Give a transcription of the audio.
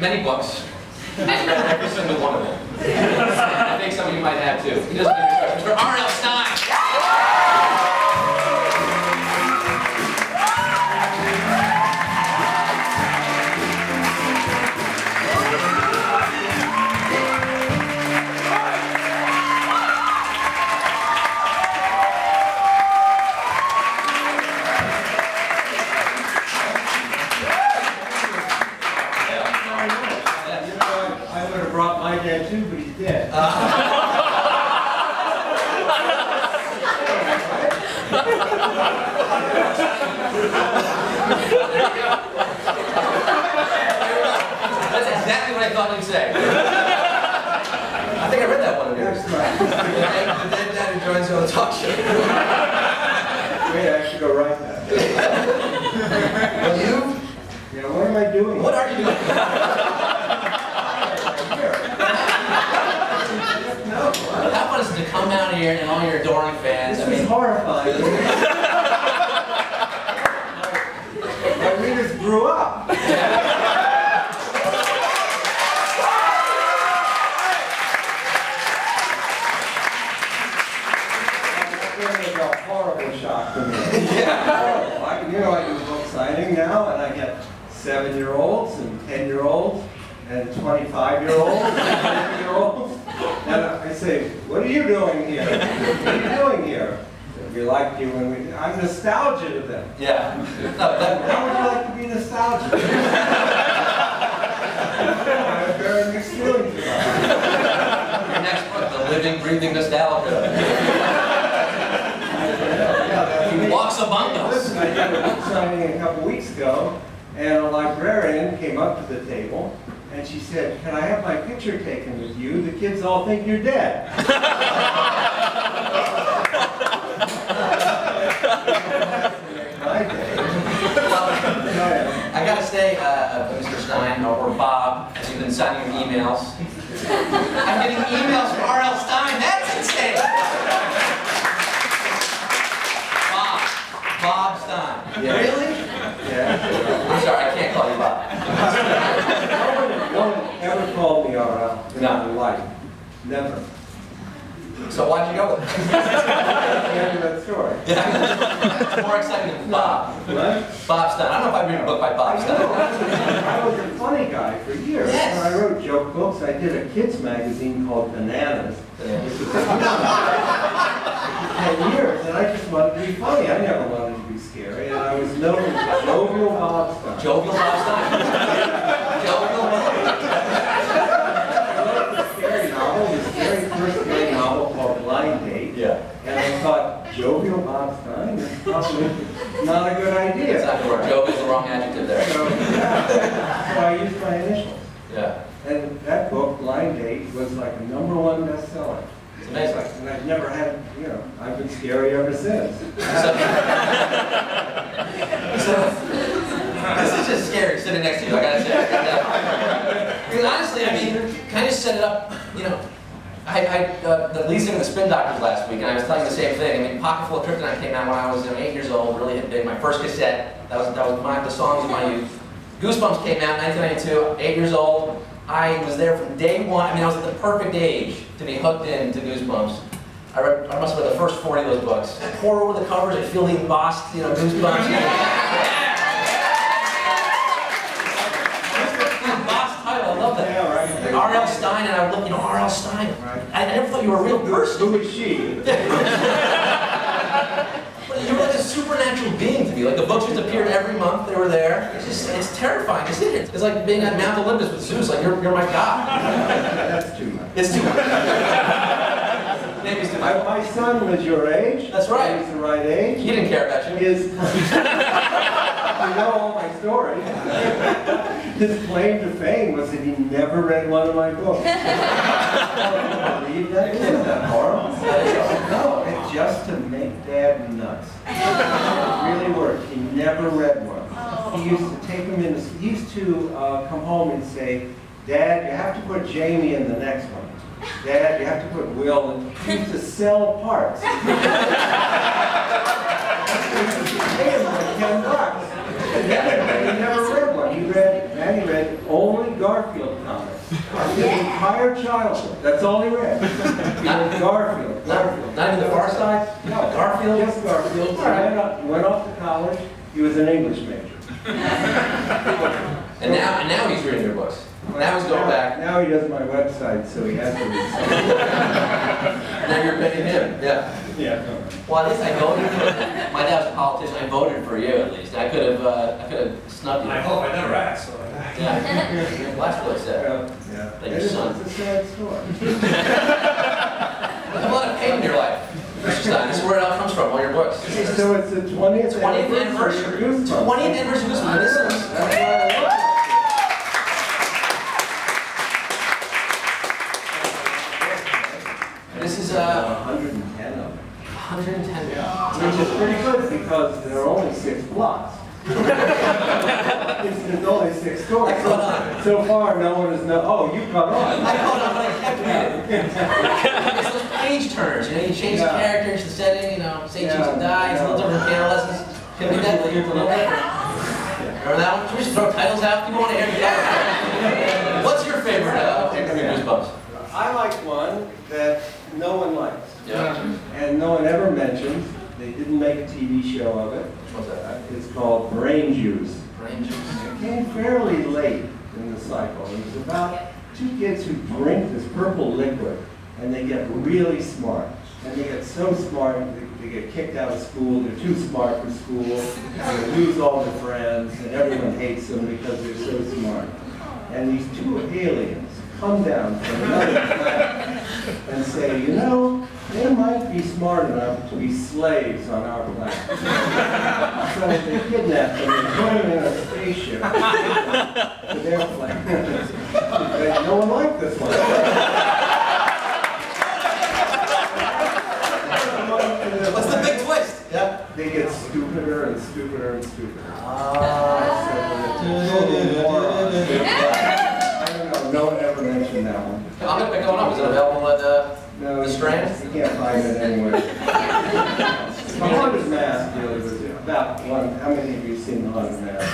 many books. I've read every single one of them. I think some of you might have too. He doesn't need Mr. R.L. Stine. Too, but he's dead. That's exactly what I thought you'd say. I think I read that one of yours. That's right. The dead dad who joins you on the talk show. Wait, I should go write that. Well, you? Yeah, what am I doing? What are you doing? How fun is it to come out here and all your adoring fans? This is horrifying. My readers grew up. I'm getting a horrible shock to me. Yeah. You know, I do book signing now, and I get 7-year-olds and 10-year-olds and 25-year-olds and 50-year-olds. And I say, what are you doing here? What are you doing here? We like you when we... I'm nostalgia to them. Yeah. How would you like to be nostalgic? I have very mixed feelings about it. Your next book, The Living, Breathing Nostalgia. He walks among us. Listen, I did a book signing a couple weeks ago, and a librarian came up to the table, and she said, can I have my picture taken with you? The kids all think you're dead. I gotta say, Mr. Stine, or Bob, as you've been signing your emails. I'm getting emails from R.L. Stine. That's insane! Bob Stine. Yeah. Really? Yeah. I'm sorry, I can't call you Bob. No one ever called me R.L. in my life. Never. So why'd you go with it? That's the end of that story. Yeah. More exciting than Bob. What? Bob Stine. I don't know if I'd read a book by Bob Stine. I was a funny guy for years. Yes. I wrote joke books. I did a kids magazine called Bananas. Yeah. 10 years, and I just wanted to be funny. I never wanted to be scary, and I was known as Jovial Bob Stine. Jovial Bob Stine? Jovial Bob? I wrote a scary novel, this very first scary novel called Blind Date. Yeah. And I thought, Jovial Bob Stine? That's probably not a good idea. It's not going to work. Jovial's the wrong adjective there. So, yeah. So I used my initials. Yeah. And that book, Blind Date, was like a #1 bestseller. It's amazing. And I've never had, you know, I've been scary ever since. So, this is just scary sitting next to you, I gotta say. Because honestly, I mean, kind of set it up, you know, the lead singer of the Spin Doctors last week, and I was telling you the same thing. I mean, Pocketful of Kryptonite came out when I was 8 years old, really hit big. My first cassette, that was the songs of my youth. Goosebumps came out in 1992, 8 years old. I was there from day one. I mean, I was at the perfect age to be hooked into Goosebumps. I must have read the first 40 of those books. I pore over the covers, I feel the embossed, you know, Goosebumps. The embossed title, I love that. Yeah, right. R.L. Stine, and I would look, you know, R.L. Stine. Right. I never thought you were a real person. Who is she? But you were like a supernatural being to me. Like the books just appeared every month. They were there. It's terrifying to see it. It's like being at Mount Olympus with Zeus. Like you're my god. That's too much. It's too much. Maybe it's too much. My son was your age. That's right. He's the right age. He didn't care about you. You know all my stories. His claim to fame was that he never read one of my books. I don't believe that. Isn't that horrible? No, it's just to make Dad nuts. It really worked. He never read one. He used to take him in. He used to come home and say, "Dad, you have to put Jamie in the next one. Dad, you have to put Will." And he used to sell parts. He paid him like $10. He never read one. He read And he read only Garfield comics. His entire childhood. That's all he read. He read Garfield. Not even the Far Side? No, Garfield? Just Garfield. He went off to college. He was an English major. And now he's reading your books. Now he's going back. Now he does my website, so he has to read something. Now you're paying him. Yeah. Yeah. Well, at least I voted for you. My dad was a politician. I voted for you at least. I could have snubbed you. I hope I never asked. So Yeah. Well, that's what I said. Yeah. Like your son. It's a sad story. You have a lot of pain in your life. Mr. Stine, this is where it all comes from, all your books. So it's the 20th 20th anniversary. 20th anniversary of Goosebumps. This is. That's why I love it. This is 110 of them. 110. Which is pretty good because there are only 6 blocks. There's only 6 stories. I caught on. So far, no one has known. Oh, you caught on. I caught on, but I kept reading. It's those page turns, you know, you change the characters, the setting, you know, say choose and die, it's a little different piano lessons. Can be deadly, it's a little different. Remember that one? Should we just throw titles out? People want to hear that. What's your favorite Goosebumps? I like one that no one likes. Yeah. And no one ever mentions. They didn't make a TV show of it. What's that? It's called Brain Juice. Brain Juice. It came fairly late in the cycle. It was about 2 kids who drink this purple liquid and they get really smart. And they get so smart, they get kicked out of school, they're too smart for school, they lose all their friends, and everyone hates them because they're so smart. And these 2 aliens come down from another planet and say, you know, they might be smart enough to be slaves on our planet. So they kidnap them and put them in a spaceship to their planet. No one liked this one. What's the big twist? Yeah. They get stupider and stupider and stupider. I don't know, no one ever mentioned that one. I'm going to pick one up. Is it available at the Strand? You can't find it anywhere. The Haunted Mask deal was about one. How many of you have seen The Haunted Mask?